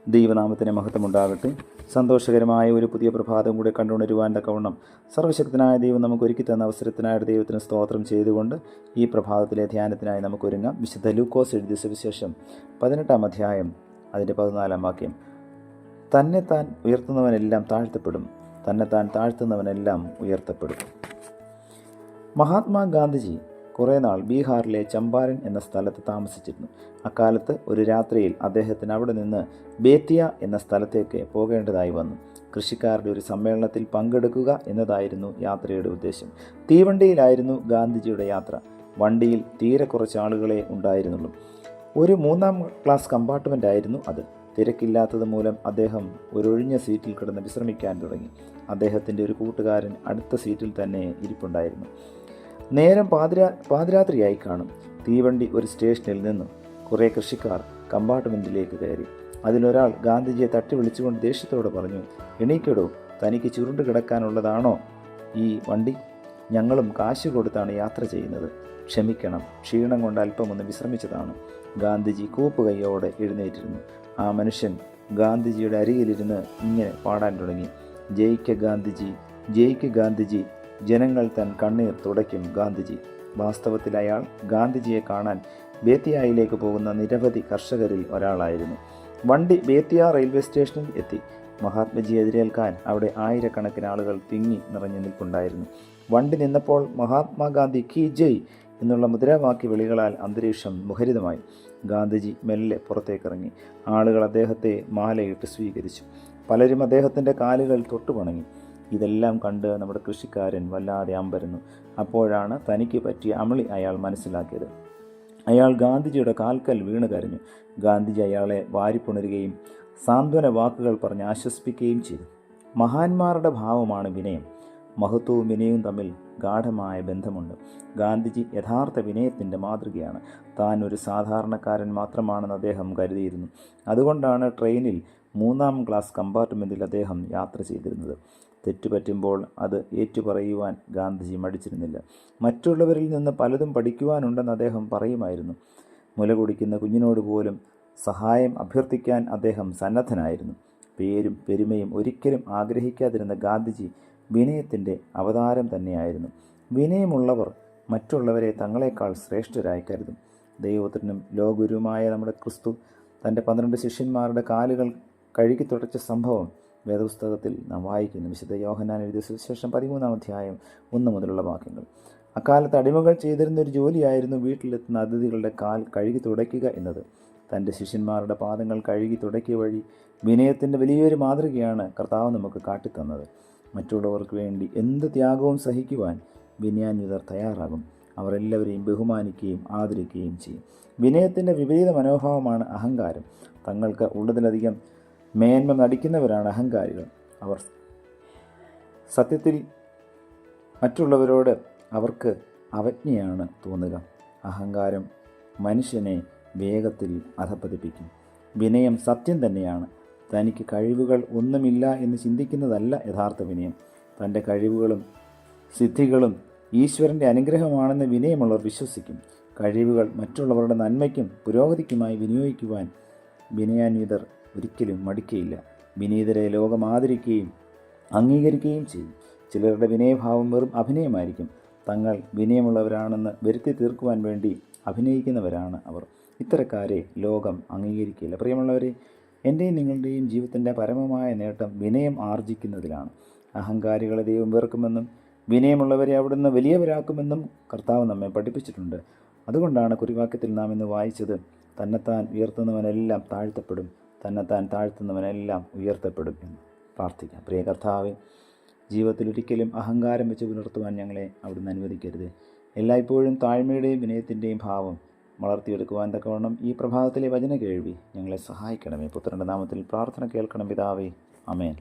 ദൈവനാമത്തിന് മഹത്വമുണ്ടാകട്ടെ. സന്തോഷകരമായ ഒരു പുതിയ പ്രഭാതം കൂടെ കണ്ടുണരുവാൻ തക്കവണ്ണം സർവ്വശക്തനായ ദൈവം നമുക്ക് ഒരുക്കി തന്ന അവസരത്തിനായിട്ട് ദൈവത്തിന് സ്തോത്രം ചെയ്തുകൊണ്ട് ഈ പ്രഭാതത്തിലെ ധ്യാനത്തിനായി നമുക്കൊരുങ്ങാം. വിശുദ്ധ ലൂക്കോസ് എഴുതിയ സുവിശേഷം 18-ാം അധ്യായം അതിൻ്റെ 14-ാം വാക്യം. തന്നെത്താൻ ഉയർത്തുന്നവനെല്ലാം താഴ്ത്തപ്പെടും, തന്നെത്താൻ താഴ്ത്തുന്നവനെല്ലാം ഉയർത്തപ്പെടും. മഹാത്മാഗാന്ധിജി കുറേ നാൾ ബീഹാറിലെ ചമ്പാരൻ എന്ന സ്ഥലത്ത് താമസിച്ചിരുന്നു. അക്കാലത്ത് ഒരു രാത്രിയിൽ അദ്ദേഹത്തിന് അവിടെ നിന്ന് ബേത്തിയ എന്ന സ്ഥലത്തേക്ക് പോകേണ്ടതായി വന്നു. കൃഷിക്കാരുടെ ഒരു സമ്മേളനത്തിൽ പങ്കെടുക്കുക എന്നതായിരുന്നു യാത്രയുടെ ഉദ്ദേശം. തീവണ്ടിയിലായിരുന്നു ഗാന്ധിജിയുടെ യാത്ര. വണ്ടിയിൽ തീരെ കുറച്ച് ആളുകളെ ഉണ്ടായിരുന്നുള്ളൂ. ഒരു 3-ാം ക്ലാസ് കമ്പാർട്ട്മെൻ്റ് ആയിരുന്നു അത്. തിരക്കില്ലാത്തത് മൂലം അദ്ദേഹം ഒരൊഴിഞ്ഞ സീറ്റിൽ കിടന്ന് വിശ്രമിക്കാൻ തുടങ്ങി. അദ്ദേഹത്തിൻ്റെ ഒരു കൂട്ടുകാരൻ അടുത്ത സീറ്റിൽ തന്നെ ഇരിപ്പുണ്ടായിരുന്നു. നേരം പാതിരാത്രിയായി കാണും. തീവണ്ടി ഒരു സ്റ്റേഷനിൽ നിന്നു. കുറേ കൃഷിക്കാർ കമ്പാർട്ട്മെൻറ്റിലേക്ക് കയറി. അതിലൊരാൾ ഗാന്ധിജിയെ തട്ടി വിളിച്ചുകൊണ്ട് ദേഷ്യത്തോടെ പറഞ്ഞു, "എണീക്കടോ, തനിക്ക് ചുരുണ്ട് കിടക്കാനുള്ളതാണോ ഈ വണ്ടി? ഞങ്ങളും കാശ് കൊടുത്താണ് യാത്ര ചെയ്യുന്നത്. ക്ഷമിക്കണം, ക്ഷീണം കൊണ്ട് അല്പമൊന്ന് വിശ്രമിച്ചതാണ്." ഗാന്ധിജി കൂപ്പുകൈയോടെ എഴുന്നേറ്റിരുന്നു. ആ മനുഷ്യൻ ഗാന്ധിജിയുടെ അരികിലിരുന്ന് ഇങ്ങനെ പാടാൻ തുടങ്ങി: "ജയിക്ക് ഗാന്ധിജി, ജയിക്ക് ഗാന്ധിജി, ജനങ്ങൾ തൻ കണ്ണീർ തുടയ്ക്കും ഗാന്ധിജി." വാസ്തവത്തിൽ അയാൾ ഗാന്ധിജിയെ കാണാൻ ബേത്തിയായിലേക്ക് പോകുന്ന നിരവധി കർഷകരിൽ ഒരാളായിരുന്നു. വണ്ടി ബേത്തിയ റെയിൽവേ സ്റ്റേഷനിൽ എത്തി. മഹാത്മജിയെ എതിരേൽക്കാൻ അവിടെ ആയിരക്കണക്കിന് ആളുകൾ തിങ്ങി നിറഞ്ഞു നിൽപ്പുണ്ടായിരുന്നു. വണ്ടി നിന്നപ്പോൾ മഹാത്മാഗാന്ധി കി ജയ് എന്നുള്ള മുദ്രാവാക്യ വിളികളാൽ അന്തരീക്ഷം മുഖരിതമായി. ഗാന്ധിജി മെല്ലെ പുറത്തേക്കിറങ്ങി. ആളുകൾ അദ്ദേഹത്തെ മാലയിട്ട് സ്വീകരിച്ചു. പലരും അദ്ദേഹത്തിൻ്റെ കാലുകൾ തൊട്ടുവണങ്ങി. ഇതെല്ലാം കണ്ട് നമ്മുടെ കൃഷിക്കാരൻ വല്ലാതെ അമ്പരന്നു. അപ്പോഴാണ് തനിക്ക് പറ്റിയ അമളി അയാൾ മനസ്സിലാക്കിയത്. അയാൾ ഗാന്ധിജിയുടെ കാൽക്കൽ വീണ് കരഞ്ഞു. ഗാന്ധിജി അയാളെ വാരിപ്പുണരുകയും സാന്ത്വന വാക്കുകൾ പറഞ്ഞ് ആശ്വസിപ്പിക്കുകയും ചെയ്തു. മഹാന്മാരുടെ ഭാവമാണ് വിനയം. മഹത്വവും വിനയവും തമ്മിൽ ഗാഢമായ ബന്ധമുണ്ട്. ഗാന്ധിജി യഥാർത്ഥ വിനയത്തിൻ്റെ മാതൃകയാണ്. താൻ ഒരു സാധാരണക്കാരൻ മാത്രമാണെന്ന് അദ്ദേഹം കരുതിയിരുന്നു. അതുകൊണ്ടാണ് ട്രെയിനിൽ 3-ാം ക്ലാസ് കമ്പാർട്ട്മെൻറ്റിൽ അദ്ദേഹം യാത്ര ചെയ്തിരുന്നത്. തെറ്റുപറ്റുമ്പോൾ അത് ഏറ്റുപറയുവാൻ ഗാന്ധിജി മടിച്ചിരുന്നില്ല. മറ്റുള്ളവരിൽ നിന്ന് പലതും പഠിക്കുവാനുണ്ടെന്ന് അദ്ദേഹം പറയുമായിരുന്നു. മുല കുടിക്കുന്ന കുഞ്ഞിനോട് പോലും സഹായം അഭ്യർത്ഥിക്കാൻ അദ്ദേഹം സന്നദ്ധനായിരുന്നു. പേരും പെരുമയും ഒരിക്കലും ആഗ്രഹിക്കാതിരുന്ന ഗാന്ധിജി വിനയത്തിൻ്റെ അവതാരം തന്നെയായിരുന്നു. വിനയമുള്ളവർ മറ്റുള്ളവരെ തങ്ങളെക്കാൾ ശ്രേഷ്ഠരായി കരുതും. ദൈവത്തിനും ലോകഗുരുവുമായ നമ്മുടെ ക്രിസ്തു തൻ്റെ 12 ശിഷ്യന്മാരുടെ കാലുകൾ കഴുകി തുടച്ച സംഭവം വേദപുസ്തകത്തിൽ നാം വായിക്കുന്നു. വിശുദ്ധ യോഹന്നാൻ എഴുതിയ സുവിശേഷം 13-ാം അധ്യായം 1 മുതലുള്ള വാക്യങ്ങൾ. അക്കാലത്ത് അടിമകൾ ചെയ്തിരുന്ന ഒരു ജോലിയായിരുന്നു വീട്ടിലെത്തുന്ന അതിഥികളുടെ കാൽ കഴുകി തുടയ്ക്കുക എന്നത്. തൻ്റെ ശിഷ്യന്മാരുടെ പാദങ്ങൾ കഴുകി തുടയ്ക്കുക വഴി വിനയത്തിൻ്റെ വലിയൊരു മാതൃകയാണ് കർത്താവ് നമുക്ക് കാട്ടിത്തന്നത്. മറ്റുള്ളവർക്ക് വേണ്ടി എന്ത് ത്യാഗവും സഹിക്കുവാൻ വിനയാന്വിതർ തയ്യാറാകും. അവർ എല്ലാവരെയും ബഹുമാനിക്കുകയും ആദരിക്കുകയും ചെയ്യും. വിനയത്തിൻ്റെ വിപരീത മനോഭാവമാണ് അഹങ്കാരം. തങ്ങൾക്ക് ഉള്ളതിലധികം മേന്മ നടിക്കുന്നവരാണ് അഹങ്കാരികൾ. അവർ സത്യത്തിൽ മറ്റുള്ളവരോട് അവർക്ക് അവജ്ഞയാണ് തോന്നുക. അഹങ്കാരം മനുഷ്യനെ വേഗത്തിൽ അധപ്പതിപ്പിക്കും. വിനയം സത്യം തന്നെയാണ്. തനിക്ക് കഴിവുകൾ ഒന്നുമില്ല എന്ന് ചിന്തിക്കുന്നതല്ല യഥാർത്ഥ വിനയം. തൻ്റെ കഴിവുകളും സിദ്ധികളും ഈശ്വരൻ്റെ അനുഗ്രഹമാണെന്ന് വിനയമുള്ളവർ വിശ്വസിക്കും. കഴിവുകൾ മറ്റുള്ളവരുടെ നന്മയ്ക്കും പുരോഗതിക്കുമായി വിനിയോഗിക്കുവാൻ വിനയാന്വിതർ ഒരിക്കലും മടിക്കയില്ല. വിനീതരെ ലോകം ആദരിക്കുകയും അംഗീകരിക്കുകയും ചെയ്യും. ചിലരുടെ വിനയഭാവം വെറും അഭിനയമായിരിക്കും. തങ്ങൾ വിനയമുള്ളവരാണെന്ന് വരുത്തി തീർക്കുവാൻ വേണ്ടി അഭിനയിക്കുന്നവരാണ് അവർ. ഇത്തരക്കാരെ ലോകം അംഗീകരിക്കില്ല. പ്രിയമുള്ളവരെ, എൻ്റെയും നിങ്ങളുടെയും ജീവിതത്തിൻ്റെ പരമമായ നേട്ടം വിനയം ആർജിക്കുന്നതിലാണ്. അഹങ്കാരികളെ ദൈവം വെറുക്കുമെന്നും വിനയമുള്ളവരെ അവിടുന്ന് വലിയവരാക്കുമെന്നും കർത്താവ് നമ്മെ പഠിപ്പിച്ചിട്ടുണ്ട്. അതുകൊണ്ടാണ് കുറിവാക്യത്തിൽ നാം ഇന്ന് വായിച്ചത്: തന്നെത്താൻ ഉയർത്തുന്നവനെല്ലാം താഴ്ത്തപ്പെടും, തന്നെത്താൻ താഴ്ത്തുന്നവനെല്ലാം ഉയർത്തപ്പെടും എന്ന്. പ്രാർത്ഥിക്കാം. പ്രിയ കർത്താവേ, ജീവിതത്തിൽ ഒരിക്കലും അഹങ്കാരം വെച്ച് പുലർത്തുവാൻ ഞങ്ങളെ അവിടുന്ന് അനുവദിക്കരുത്. എല്ലായ്പ്പോഴും താഴ്മയുടെയും വിനയത്തിൻ്റെയും ഭാവം വളർത്തിയെടുക്കുവാൻ തക്കവണ്ണം ഈ പ്രഭാതത്തിലെ വചന കേൾവി ഞങ്ങളെ സഹായിക്കണമേ. പുത്രൻ്റെ നാമത്തിൽ പ്രാർത്ഥന കേൾക്കണം പിതാവേ. ആമേൻ.